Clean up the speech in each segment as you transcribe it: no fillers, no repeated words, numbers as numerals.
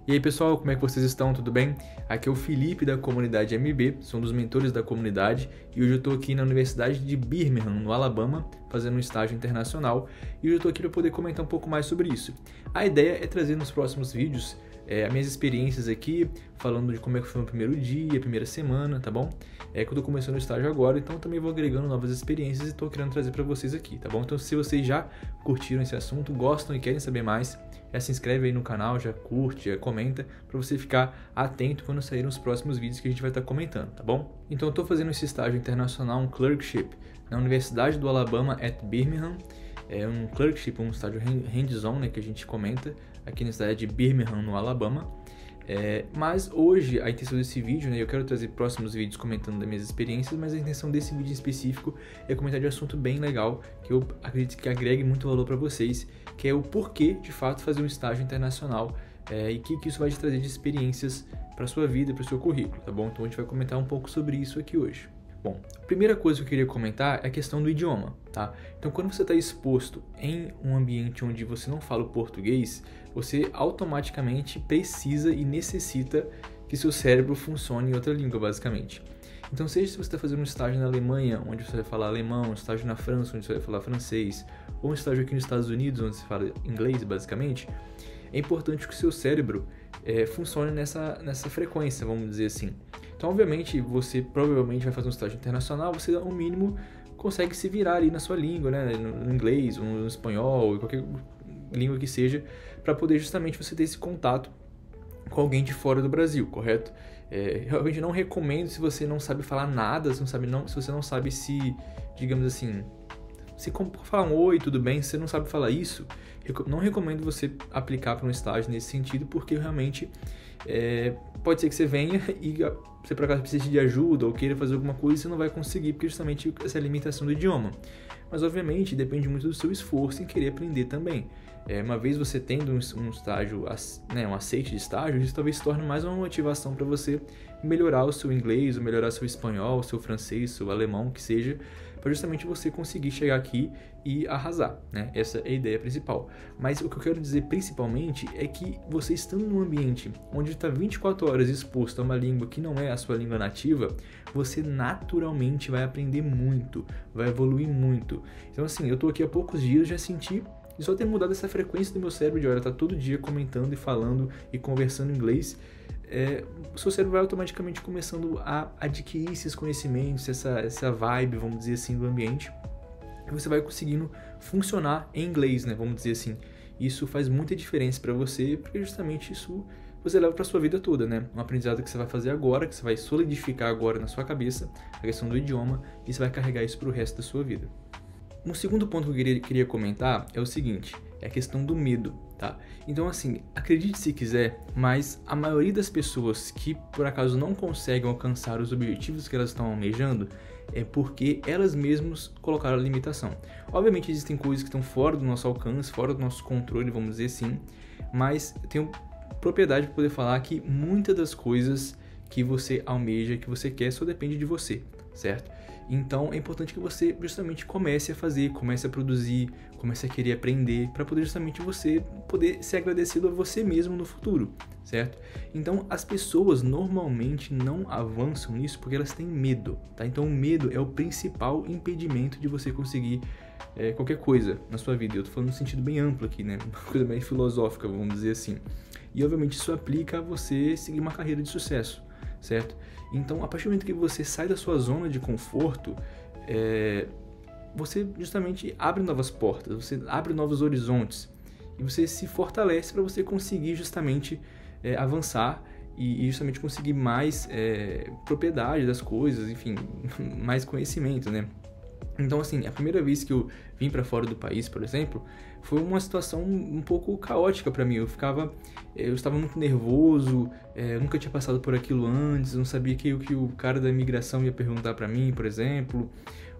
E aí pessoal, como é que vocês estão? Tudo bem? Aqui é o Felipe da comunidade MB, sou um dos mentores da comunidade e hoje eu estou aqui na Universidade de Birmingham, no Alabama, fazendo um estágio internacional e hoje eu estou aqui para poder comentar um pouco mais sobre isso. A ideia é trazer nos próximos vídeos as minhas experiências aqui, falando de como é que foi o primeiro dia, a primeira semana, tá bom? É que eu tô começando o estágio agora, então também vou agregando novas experiências e tô querendo trazer para vocês aqui, tá bom? Então se vocês já curtiram esse assunto, gostam e querem saber mais, se inscreve aí no canal, já curte, já comenta, para você ficar atento quando saírem os próximos vídeos que a gente vai estar comentando, tá bom? Então eu tô fazendo esse estágio internacional, um clerkship, na Universidade do Alabama at Birmingham. É um clerkship, um estágio hands-on, né, que a gente comenta aqui na cidade de Birmingham, no Alabama. Mas hoje a intenção desse vídeo, né, eu quero trazer próximos vídeos comentando das minhas experiências, mas a intenção desse vídeo em específico é comentar de um assunto bem legal, que eu acredito que agregue muito valor para vocês, que é o porquê de fato fazer um estágio internacional e que isso vai te trazer de experiências para sua vida, para o seu currículo, tá bom? Então a gente vai comentar um pouco sobre isso aqui hoje. Bom, a primeira coisa que eu queria comentar é a questão do idioma, tá? Então, quando você está exposto em um ambiente onde você não fala o português, você automaticamente precisa e necessita que seu cérebro funcione em outra língua, basicamente. Então, seja se você está fazendo um estágio na Alemanha, onde você vai falar alemão, um estágio na França, onde você vai falar francês, ou um estágio aqui nos Estados Unidos, onde você fala inglês, basicamente, é importante que o seu cérebro funcione nessa frequência, vamos dizer assim. Então, obviamente, você provavelmente vai fazer um estágio internacional, você, ao mínimo, consegue se virar ali na sua língua, né? No inglês, ou no espanhol, qualquer língua que seja, para poder justamente você ter esse contato com alguém de fora do Brasil, correto? Realmente não recomendo se você não sabe falar nada, se você não sabe se, digamos assim, se falar um oi, tudo bem, se você não sabe falar isso, não recomendo você aplicar para um estágio nesse sentido, porque realmente pode ser que você venha e você por acaso precise de ajuda ou queira fazer alguma coisa e você não vai conseguir, porque justamente essa é a limitação do idioma. Mas obviamente depende muito do seu esforço em querer aprender também. Uma vez você tendo um estágio, um aceite de estágio, isso talvez se torne mais uma motivação para você melhorar o seu inglês, ou melhorar seu espanhol, seu francês, seu alemão, que seja, para justamente você conseguir chegar aqui e arrasar, né? Essa é a ideia principal. Mas o que eu quero dizer principalmente é que você estando num ambiente onde está 24 horas exposto a uma língua que não é a sua língua nativa, você naturalmente vai aprender muito, vai evoluir muito. Então assim, eu tô aqui há poucos dias, já senti e só ter mudado essa frequência do meu cérebro de hora, tá todo dia comentando e falando e conversando inglês, o seu cérebro vai automaticamente começando a adquirir esses conhecimentos, essa vibe, vamos dizer assim, do ambiente, e você vai conseguindo funcionar em inglês, né, vamos dizer assim. Isso faz muita diferença para você, porque justamente isso você leva para sua vida toda, né? Um aprendizado que você vai fazer agora, que você vai solidificar agora na sua cabeça, a questão do idioma, e você vai carregar isso para o resto da sua vida. Um segundo ponto que eu queria comentar é o seguinte, é a questão do medo, tá? Então assim, acredite se quiser, mas a maioria das pessoas que por acaso não conseguem alcançar os objetivos que elas estão almejando é porque elas mesmas colocaram a limitação. Obviamente existem coisas que estão fora do nosso alcance, fora do nosso controle, vamos dizer assim, mas eu tenho propriedade para poder falar que muitas das coisas que você almeja, que você quer, só depende de você, certo? Então é importante que você justamente comece a fazer, comece a produzir, comece a querer aprender, para poder justamente você poder ser agradecido a você mesmo no futuro, certo? Então as pessoas normalmente não avançam nisso porque elas têm medo, tá? Então o medo é o principal impedimento de você conseguir qualquer coisa na sua vida. Eu tô falando no sentido bem amplo aqui, né? Uma coisa bem filosófica, vamos dizer assim. E obviamente isso aplica a você seguir uma carreira de sucesso, certo? Então, a partir do momento que você sai da sua zona de conforto, você justamente abre novas portas, você abre novos horizontes e você se fortalece para você conseguir justamente avançar e justamente conseguir mais propriedade das coisas, enfim, mais conhecimento, né? Então, assim, a primeira vez que eu vim para fora do país, por exemplo, foi uma situação um pouco caótica para mim. Eu estava muito nervoso, nunca tinha passado por aquilo antes, não sabia que o cara da imigração ia perguntar para mim, por exemplo,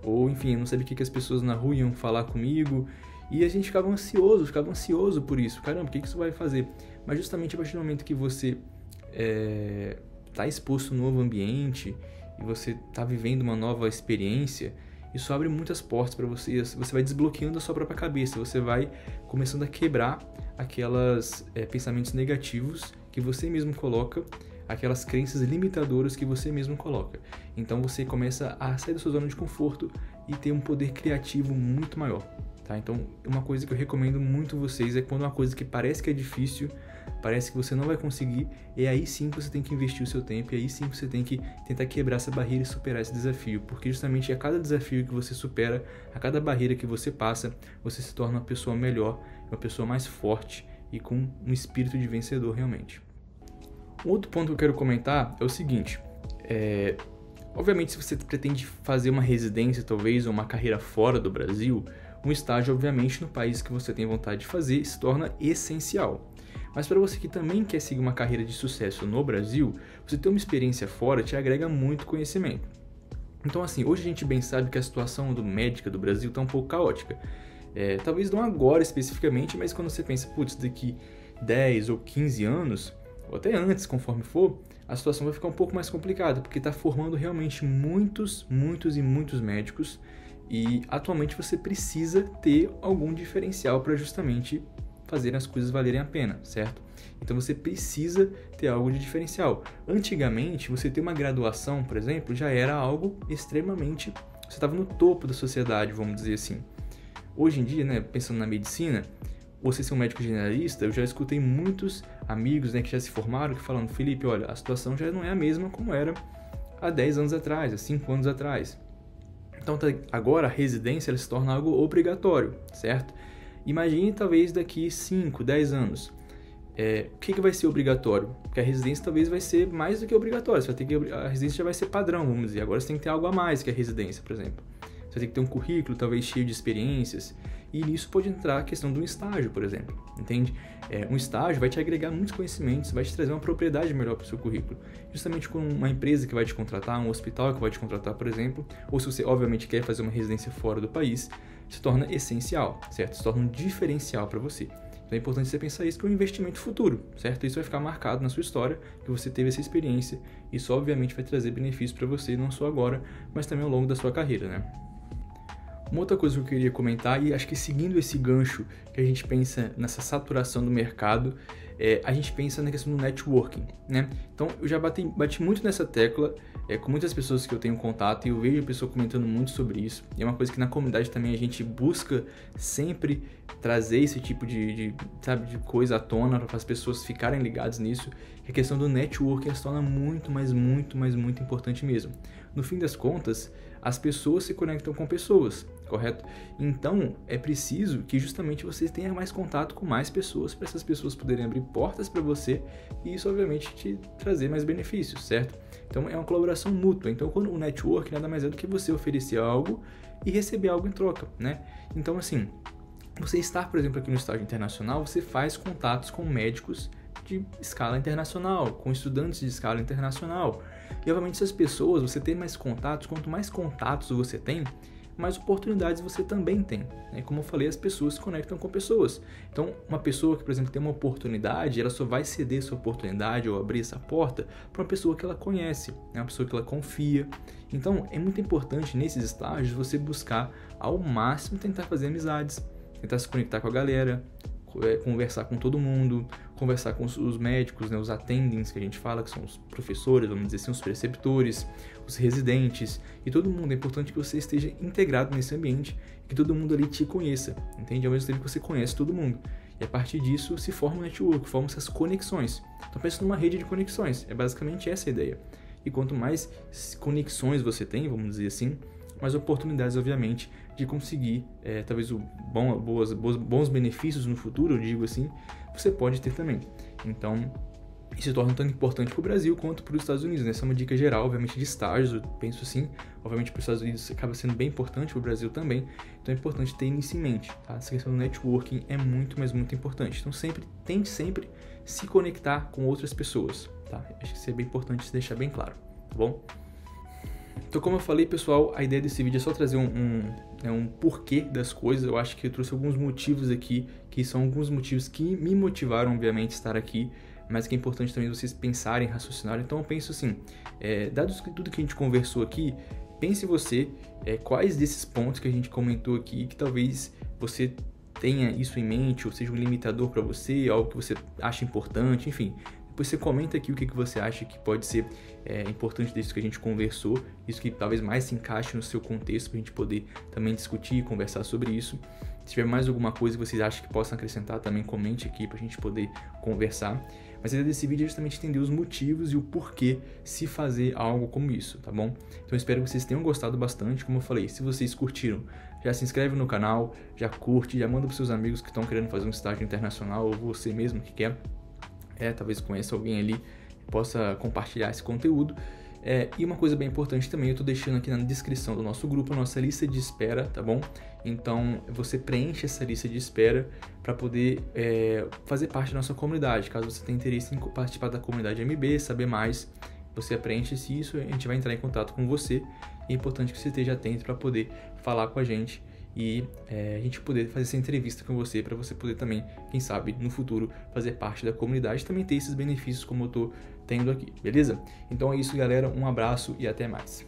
ou enfim, eu não sabia o que as pessoas na rua iam falar comigo, e a gente ficava ansioso por isso. Caramba, o que isso vai fazer? Mas justamente a partir do momento que você está exposto a um novo ambiente e você está vivendo uma nova experiência, isso abre muitas portas para você, você vai desbloqueando a sua própria cabeça, você vai começando a quebrar aqueles pensamentos negativos que você mesmo coloca, aquelas crenças limitadoras que você mesmo coloca. Então você começa a sair da sua zona de conforto e ter um poder criativo muito maior, tá? Então uma coisa que eu recomendo muito vocês é quando uma coisa que parece que é difícil, parece que você não vai conseguir, e aí sim você tem que investir o seu tempo, e aí sim você tem que tentar quebrar essa barreira e superar esse desafio, porque justamente a cada desafio que você supera, a cada barreira que você passa, você se torna uma pessoa melhor, uma pessoa mais forte e com um espírito de vencedor realmente. Um outro ponto que eu quero comentar é o seguinte, obviamente se você pretende fazer uma residência talvez, ou uma carreira fora do Brasil, um estágio obviamente no país que você tem vontade de fazer se torna essencial. Mas para você que também quer seguir uma carreira de sucesso no Brasil, você ter uma experiência fora te agrega muito conhecimento. Então assim, hoje a gente bem sabe que a situação médica do Brasil está um pouco caótica. Talvez não agora especificamente, mas quando você pensa, putz, daqui 10 ou 15 anos, ou até antes, conforme for, a situação vai ficar um pouco mais complicada, porque está formando realmente muitos médicos e atualmente você precisa ter algum diferencial para justamente fazer as coisas valerem a pena, certo? Então você precisa ter algo de diferencial. Antigamente, você ter uma graduação, por exemplo, já era algo extremamente... Você estava no topo da sociedade, vamos dizer assim. Hoje em dia, né, pensando na medicina, você ser um médico generalista, eu já escutei muitos amigos, né, que já se formaram, que falam, Felipe, olha, a situação já não é a mesma como era há 10 anos atrás, há 5 anos atrás. Então, agora a residência ela se torna algo obrigatório, certo? Imagine, talvez, daqui 5, 10 anos. O que vai ser obrigatório? Porque a residência talvez vai ser mais do que obrigatória. A residência já vai ser padrão, vamos dizer. Agora você tem que ter algo a mais que a residência, por exemplo. Você tem que ter um currículo, talvez cheio de experiências. E nisso pode entrar a questão de um estágio, por exemplo, entende? Um estágio vai te agregar muitos conhecimentos, vai te trazer uma propriedade melhor para o seu currículo. Justamente com uma empresa que vai te contratar, um hospital que vai te contratar, por exemplo, ou se você, obviamente, quer fazer uma residência fora do país, se torna essencial, certo? Se torna um diferencial para você. Então é importante você pensar isso, que é um investimento futuro, certo? Isso vai ficar marcado na sua história, que você teve essa experiência. Isso, obviamente, vai trazer benefícios para você, não só agora, mas também ao longo da sua carreira, né? Uma outra coisa que eu queria comentar, e acho que seguindo esse gancho que a gente pensa nessa saturação do mercado, a gente pensa na questão do networking, né? Então, eu já bati muito nessa tecla com muitas pessoas que eu tenho contato e eu vejo a pessoa comentando muito sobre isso. E é uma coisa que na comunidade também a gente busca sempre trazer esse tipo de coisa à tona para as pessoas ficarem ligadas nisso. Que a questão do networking se torna muito importante mesmo. No fim das contas, as pessoas se conectam com pessoas, correto? Então, é preciso que justamente você tenha mais contato com mais pessoas, para essas pessoas poderem abrir portas para você e isso, obviamente, te trazer mais benefícios, certo? Então, é uma colaboração mútua. Então, quando o network nada mais é do que você oferecer algo e receber algo em troca, né? Então, assim, você estar, por exemplo, aqui no estágio internacional, você faz contatos com médicos de escala internacional, com estudantes de escala internacional. E, obviamente, essas pessoas, você tem mais contatos, quanto mais contatos você tem, mais oportunidades você também tem. Né? Como eu falei, as pessoas se conectam com pessoas. Então, uma pessoa que, por exemplo, tem uma oportunidade, ela só vai ceder essa oportunidade ou abrir essa porta para uma pessoa que ela conhece, né? Uma pessoa que ela confia. Então, é muito importante nesses estágios você buscar ao máximo tentar fazer amizades, tentar se conectar com a galera, conversar com todo mundo, conversar com os médicos, né, os attendings que a gente fala, que são os professores, vamos dizer assim, os preceptores, os residentes e todo mundo. É importante que você esteja integrado nesse ambiente, que todo mundo ali te conheça, entende? Ao mesmo tempo que você conhece todo mundo. E a partir disso se forma um network, formam essas conexões. Então pensa numa rede de conexões, é basicamente essa a ideia. E quanto mais conexões você tem, vamos dizer assim, mais oportunidades, obviamente, de conseguir, talvez, bons benefícios no futuro, eu digo assim, você pode ter também. Então, isso se torna tanto importante para o Brasil quanto para os Estados Unidos, né? Essa é uma dica geral, obviamente, de estágios, eu penso assim. Obviamente, para os Estados Unidos acaba sendo bem importante, para o Brasil também. Então, é importante ter isso em mente, tá? Essa questão do networking é muito importante. Então, tente sempre se conectar com outras pessoas, tá? Acho que isso é bem importante se deixar bem claro, tá bom? Então, como eu falei, pessoal, a ideia desse vídeo é só trazer um porquê das coisas. Eu acho que eu trouxe alguns motivos aqui, que são alguns motivos que me motivaram, obviamente, a estar aqui, mas que é importante também vocês pensarem, raciocinarem. Então, eu penso assim, dado tudo que a gente conversou aqui, pense você quais desses pontos que a gente comentou aqui, que talvez você tenha isso em mente, ou seja um limitador para você, algo que você acha importante, enfim. Depois você comenta aqui o que você acha que pode ser importante disso que a gente conversou, isso que talvez mais se encaixe no seu contexto, para a gente poder também discutir e conversar sobre isso. Se tiver mais alguma coisa que vocês acham que possam acrescentar, também comente aqui para a gente poder conversar. Mas a ideia desse vídeo é justamente entender os motivos e o porquê se fazer algo como isso, tá bom? Então eu espero que vocês tenham gostado bastante. Como eu falei, se vocês curtiram, já se inscreve no canal, já curte, já manda para seus amigos que estão querendo fazer um estágio internacional, ou você mesmo que quer, talvez conheça alguém ali que possa compartilhar esse conteúdo. E uma coisa bem importante também, eu estou deixando aqui na descrição do nosso grupo a nossa lista de espera, tá bom? Então você preenche essa lista de espera para poder fazer parte da nossa comunidade. Caso você tenha interesse em participar da comunidade MB, saber mais, você preenche isso, a gente vai entrar em contato com você. É importante que você esteja atento para poder falar com a gente e a gente poder fazer essa entrevista com você, para você poder também, quem sabe, no futuro fazer parte da comunidade e também ter esses benefícios como eu estou tendo aqui, beleza? Então é isso, galera, um abraço e até mais.